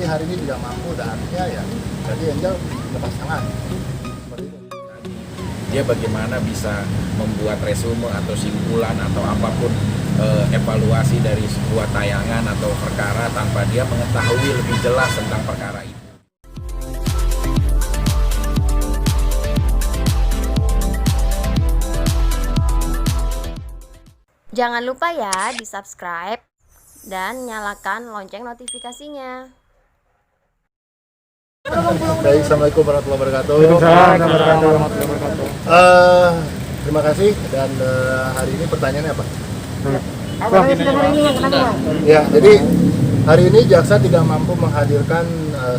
hari ini tidak mampu, dan artinya ya jadi Angel lepas tangan. Seperti itu. Dia bagaimana bisa membuat resume atau simpulan atau apapun evaluasi dari sebuah tayangan atau perkara tanpa dia mengetahui lebih jelas tentang perkara itu. Jangan lupa ya di-subscribe dan nyalakan lonceng notifikasinya. Baik, Assalamualaikum warahmatullahi wabarakatuh. Terima kasih, dan hari ini pertanyaannya apa? Ya, jadi hari ini jaksa tidak mampu menghadirkan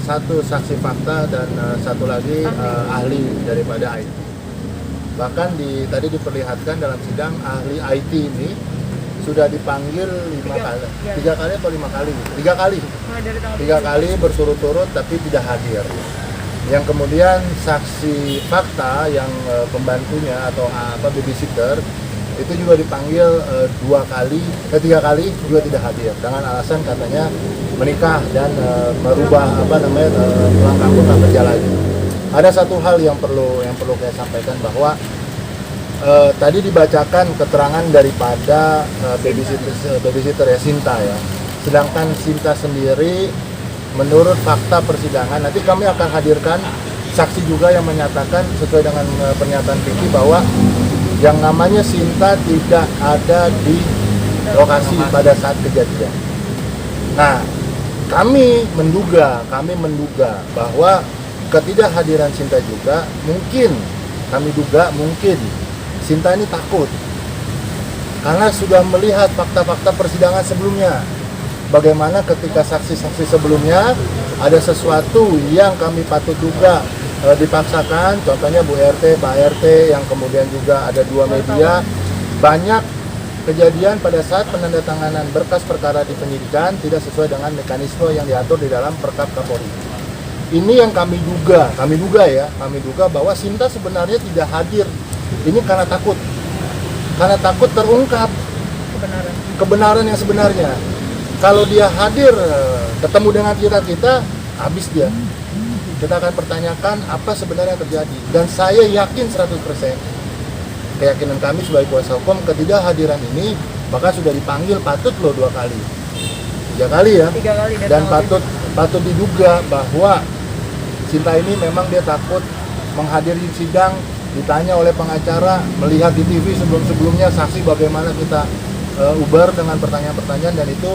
satu saksi fakta dan satu lagi ahli daripada IT. Bahkan tadi diperlihatkan dalam sidang ahli IT ini sudah dipanggil 3 kali atau 5 kali? 3 kali berturut-turut tapi tidak hadir. Yang kemudian saksi fakta yang pembantunya atau babysitter itu juga dipanggil 3 kali juga tidak hadir dengan alasan katanya menikah dan merubah pulang kampung dan kerja lagi. Ada satu hal yang perlu saya sampaikan bahwa tadi dibacakan keterangan daripada babysitter ya, Sinta ya. Sedangkan Sinta sendiri menurut fakta persidangan nanti kami akan hadirkan saksi juga yang menyatakan sesuai dengan pernyataan Vicky bahwa yang namanya Sinta tidak ada di lokasi pada saat kejadian. Nah, kami menduga bahwa ketidakhadiran Sinta juga mungkin Sinta ini takut karena sudah melihat fakta-fakta persidangan sebelumnya. Bagaimana ketika saksi-saksi sebelumnya ada sesuatu yang kami patut duga dipaksakan, contohnya Bu RT, Pak RT, yang kemudian juga ada 2 media. Banyak kejadian pada saat penandatanganan berkas perkara di penyidikan tidak sesuai dengan mekanisme yang diatur di dalam Perkap Kapolri. Ini yang kami duga bahwa Sinta sebenarnya tidak hadir. Ini karena takut terungkap kebenaran yang sebenarnya. Kalau dia hadir ketemu dengan kita habis dia. Kita akan pertanyakan apa sebenarnya yang terjadi. Dan saya yakin 100%, keyakinan kami sebagai kuasa hukum, ketidakhadiran ini bahkan sudah dipanggil patut loh 2 kali, 3 kali ya. 3 kali dan patut diduga bahwa Sinta ini memang dia takut menghadiri sidang, ditanya oleh pengacara, melihat di TV sebelum-sebelumnya saksi bagaimana kita ubar dengan pertanyaan-pertanyaan, dan itu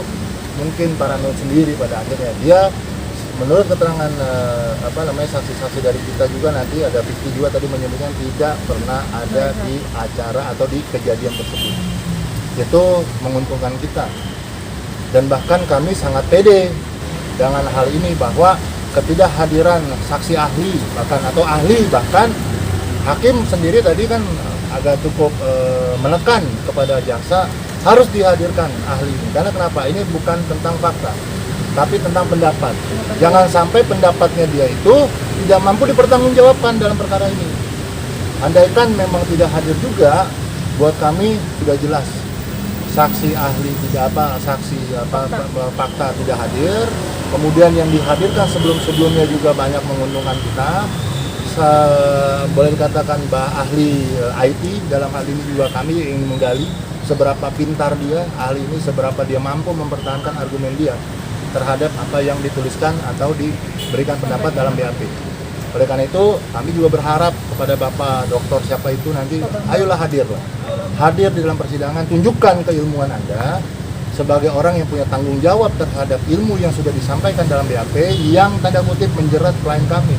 mungkin paranoid sendiri pada akhirnya. Dia menurut keterangan saksi-saksi dari kita juga, nanti ada Vicky juga tadi menyebutkan tidak pernah ada di acara atau di kejadian tersebut. Itu menguntungkan kita, dan bahkan kami sangat pede dengan hal ini bahwa ketidakhadiran saksi ahli bahkan hakim sendiri tadi kan agak cukup menekan kepada jaksa harus dihadirkan ahli ini. Karena kenapa? Ini bukan tentang fakta, tapi tentang pendapat. Jangan sampai pendapatnya dia itu tidak mampu dipertanggungjawabkan dalam perkara ini. Andaikan memang tidak hadir juga, buat kami sudah jelas saksi ahli fakta tidak hadir. Kemudian yang dihadirkan sebelumnya juga banyak menguntungkan kita. Boleh dikatakan ahli IT dalam hal ini juga kami ingin menggali seberapa pintar dia, ahli ini seberapa dia mampu mempertahankan argumen dia terhadap apa yang dituliskan atau diberikan pendapat dalam BAP. Oleh karena itu kami juga berharap kepada Bapak Doktor siapa itu nanti, ayolah hadir di dalam persidangan, tunjukkan keilmuan Anda sebagai orang yang punya tanggung jawab terhadap ilmu yang sudah disampaikan dalam BAP yang tanda kutip menjerat klien kami.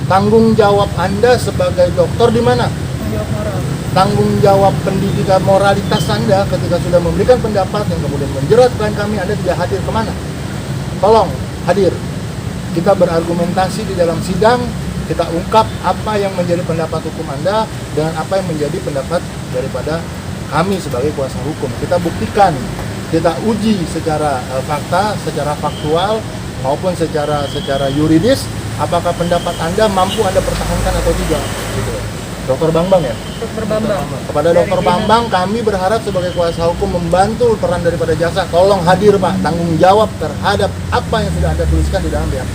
Tanggung jawab Anda sebagai dokter di mana? Tanggung jawab pendidikan moralitas Anda ketika sudah memberikan pendapat yang kemudian menjerat klien kami, Anda tidak hadir kemana? Tolong hadir. Kita berargumentasi di dalam sidang, kita ungkap apa yang menjadi pendapat hukum Anda dengan apa yang menjadi pendapat daripada kami sebagai kuasa hukum. Kita buktikan, kita uji secara fakta, secara faktual maupun secara yuridis, apakah pendapat Anda mampu Anda pertahankan atau tidak. Gitu. Dr. Bambang ya? Dokter Bambang. Kepada Dr. Bambang, kami berharap sebagai kuasa hukum membantu peran daripada jaksa. Tolong hadir Pak, tanggung jawab terhadap apa yang sudah Anda tuliskan di dalam BAP.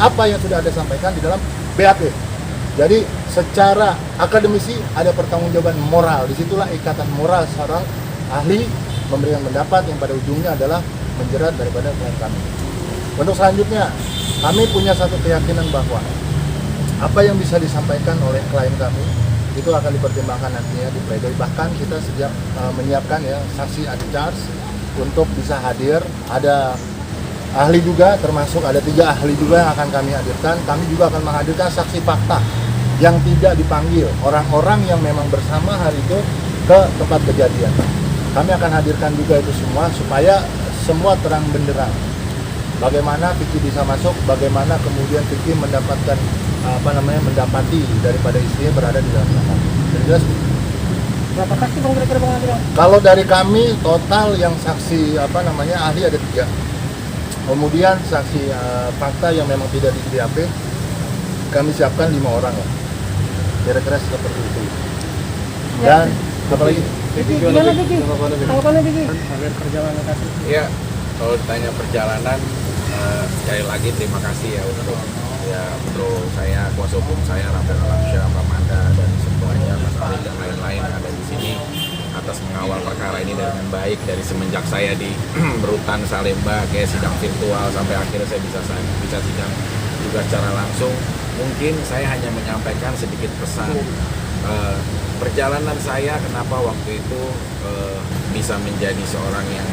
Apa yang sudah Anda sampaikan di dalam BAP. Jadi secara akademisi ada pertanggungjawaban moral. Disitulah ikatan moral seorang ahli memberikan pendapat yang pada ujungnya adalah menjerat daripada klien kami. Untuk selanjutnya, kami punya satu keyakinan bahwa apa yang bisa disampaikan oleh klien kami itu akan dipertimbangkan nantinya di pledoi. Bahkan kita sejak menyiapkan ya saksi adi charge untuk bisa hadir. Ada ahli juga, termasuk ada 3 ahli juga yang akan kami hadirkan. Kami juga akan menghadirkan saksi fakta yang tidak dipanggil, orang-orang yang memang bersama hari itu ke tempat kejadian. Kami akan hadirkan juga itu semua supaya semua terang benderang. Bagaimana Vicky bisa masuk, bagaimana kemudian Vicky mendapatkan mendapati daripada istrinya berada di dalam kamar. Jadi jelas. Berapa saksi Bang kira-kira Bang Andri? Kalau dari kami total yang saksi ahli ada 3. Kemudian saksi fakta yang memang tidak di BAP kami siapkan 5 orang ya. Kira-kira seperti itu. Dan apa lagi? Vicky, gimana Vicky? Tanggapannya Vicky? Hadir perjalanan kasus. Ya, kalau ditanya perjalanan, sekali lagi terima kasih ya untuk bro saya, kuasa hukum saya, Rafael Alamsyah, Pak Manda, dan semuanya, Mas Alif dan lain-lain yang ada di sini atas mengawal perkara ini dengan baik dari semenjak saya di Rutan Salemba kayak sidang virtual sampai akhirnya saya bisa sidang juga secara langsung. Mungkin saya hanya menyampaikan sedikit pesan perjalanan saya kenapa waktu itu bisa menjadi seorang yang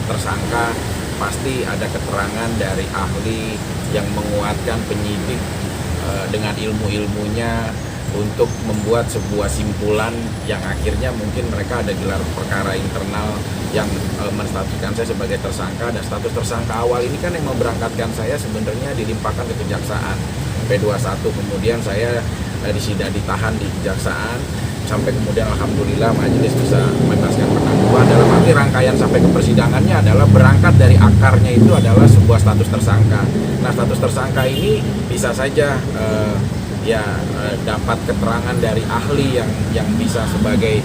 tersangka. Pasti ada keterangan dari ahli yang menguatkan penyidik dengan ilmu-ilmunya untuk membuat sebuah simpulan yang akhirnya mungkin mereka ada gelar perkara internal yang menstatuskan saya sebagai tersangka. Dan status tersangka awal ini kan yang memberangkatkan saya sebenarnya dilimpahkan ke kejaksaan P21, kemudian saya ditahan di kejaksaan sampai kemudian alhamdulillah majelis bisa membebaskan terdakwa. Dalam arti rangkaian sampai ke persidangannya adalah berangkat dari akarnya itu adalah sebuah status tersangka. Nah, status tersangka ini bisa saja dapat keterangan dari ahli yang bisa sebagai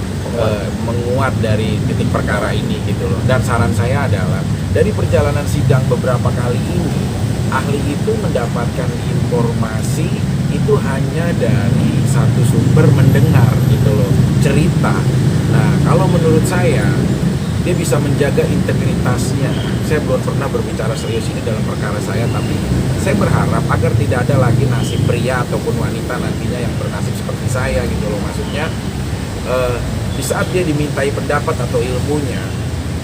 menguat dari titik perkara ini gitu loh. Dan saran saya adalah dari perjalanan sidang beberapa kali ini, ahli itu mendapatkan informasi itu hanya dari satu sumber mendengar gitu loh, cerita. Nah, kalau menurut saya dia bisa menjaga integritasnya. Saya belum pernah berbicara serius ini dalam perkara saya, tapi saya berharap agar tidak ada lagi nasib pria ataupun wanita nantinya yang bernasib seperti saya gitu loh. Maksudnya di saat dia dimintai pendapat atau ilmunya,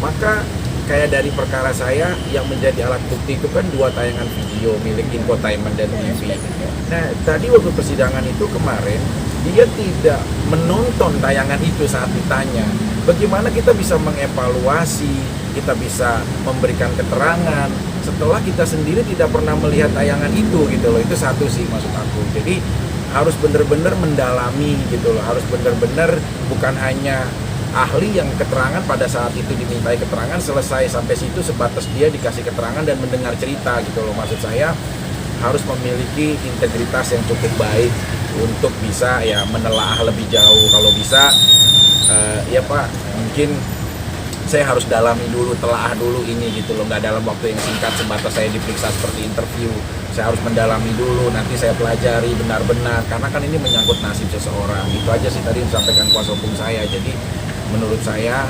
maka kayak dari perkara saya yang menjadi alat bukti itu kan 2 tayangan video milik Infotainment dan TV. Nah, tadi waktu persidangan itu kemarin dia tidak menonton tayangan itu saat ditanya. Bagaimana kita bisa mengevaluasi, kita bisa memberikan keterangan setelah kita sendiri tidak pernah melihat tayangan itu gitu loh. Itu satu sih maksud aku. Jadi harus benar-benar mendalami gitu loh. Harus benar-benar bukan hanya ahli yang keterangan pada saat itu dimintai keterangan selesai sampai situ sebatas dia dikasih keterangan dan mendengar cerita gitu loh. Maksud saya harus memiliki integritas yang cukup baik untuk bisa ya menelaah lebih jauh. Kalau bisa ya Pak, mungkin saya harus dalami dulu, telaah dulu ini gitu loh, nggak dalam waktu yang singkat sebatas saya diperiksa seperti interview. Saya harus mendalami dulu, nanti saya pelajari benar-benar karena kan ini menyangkut nasib seseorang. Itu aja sih tadi yang disampaikan kuasa hukum saya. Jadi menurut saya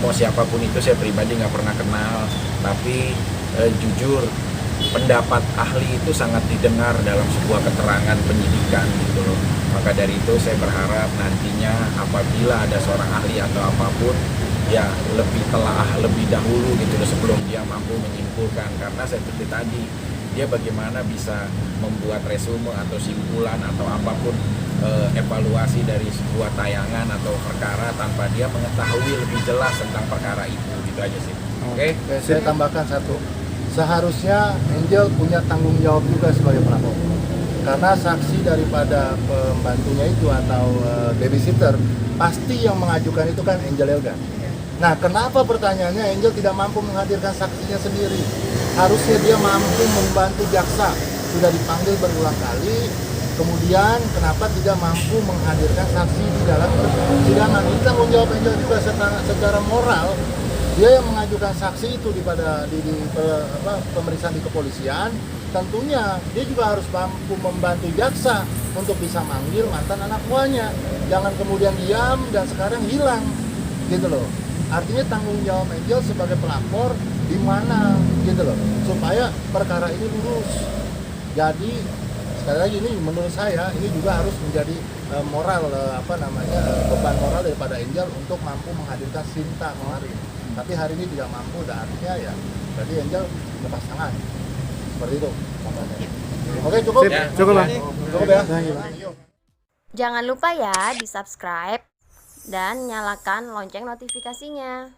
mau siapapun itu saya pribadi nggak pernah kenal, tapi jujur pendapat ahli itu sangat didengar dalam sebuah keterangan penyidikan gitu loh. Maka dari itu saya berharap nantinya apabila ada seorang ahli atau apapun ya lebih telaah lebih dahulu gitu loh sebelum dia mampu menyimpulkan, karena saya seperti tadi dia bagaimana bisa membuat resume atau simpulan atau apapun evaluasi dari sebuah tayangan atau perkara tanpa dia mengetahui lebih jelas tentang perkara itu. Gitu aja sih. Oke? Saya tambahkan satu. Seharusnya Angel punya tanggung jawab juga sebagai pelapor. Karena saksi daripada pembantunya itu atau babysitter pasti yang mengajukan itu kan Angel Elgan. Nah, kenapa pertanyaannya Angel tidak mampu menghadirkan saksinya sendiri? Harusnya dia mampu membantu jaksa. Sudah dipanggil berulang kali, Kemudian kenapa tidak mampu menghadirkan saksi di dalam persidangan? Ini tanggung jawab Angel juga secara moral. Dia yang mengajukan saksi itu di pemeriksaan di kepolisian. Tentunya dia juga harus mampu membantu jaksa untuk bisa manggil mantan anak buahnya. Jangan kemudian diam dan sekarang hilang, gitu loh. Artinya tanggung jawab Angel sebagai pelapor di mana, gitu loh, supaya perkara ini lurus. Jadi sekali lagi ini menurut saya ini juga harus menjadi moral beban moral daripada Angel untuk mampu menghadirkan Sinta kemarin. Tapi hari ini tidak mampu, dan artinya ya berarti Angel lepas tangan. Seperti itu. Oke, cukup. Ya. Cukup, Bang. Cukup ya. Jangan lupa ya di subscribe dan nyalakan lonceng notifikasinya.